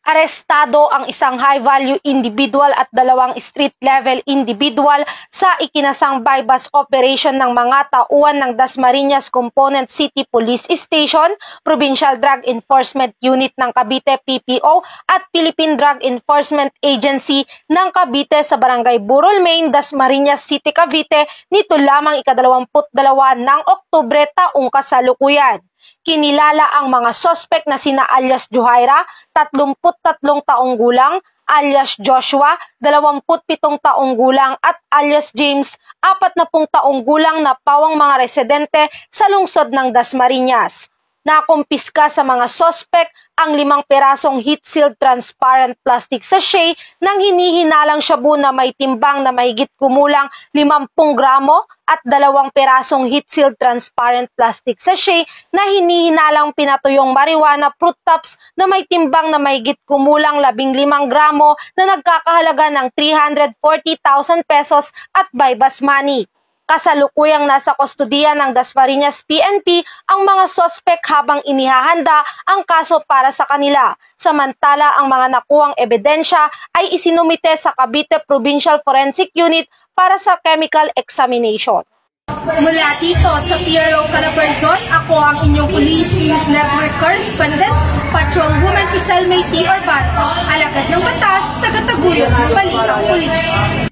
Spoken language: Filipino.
Arestado ang isang high-value individual at dalawang street-level individual sa ikinasang bypass operation ng mga tauhan ng Dasmariñas Component City Police Station, Provincial Drug Enforcement Unit ng Cavite PPO at Philippine Drug Enforcement Agency ng Cavite sa Barangay Burol Main, Dasmariñas City, Cavite nito lamang ika-22 ng Oktubre taong kasalukuyan. Kinilala ang mga sospek na sina alias Johaira, 33 taong gulang, alias Joshua, 27 taong gulang at alias James, 40 taong gulang na pawang mga residente sa lungsod ng Dasmariñas. Nakumpiska sa mga sospek ang 5 perasong heat-sealed transparent plastic sachet ng hinihinalang shabu na may timbang na mahigit kumulang 50 gramo at 2 perasong heat-sealed transparent plastic sachet na hinihinalang pinatuyong marijuana fruit tops na may timbang na mahigit kumulang 15 gramo na nagkakahalaga ng 340,000 pesos at bypass money. Kasalukuyang nasa kustodiya ng Dasmariñas PNP ang mga sospek habang inihahanda ang kaso para sa kanila. Samantala, ang mga nakuhang ebidensya ay isinumite sa Cavite Provincial Forensic Unit para sa chemical examination. Mula dito sa PRO Calabarzon, ako ang inyong Police News Network Correspondent, Patrolwoman Iselmay T. Urbano, alagad ng batas, taga-taguyod ng balitang pulis.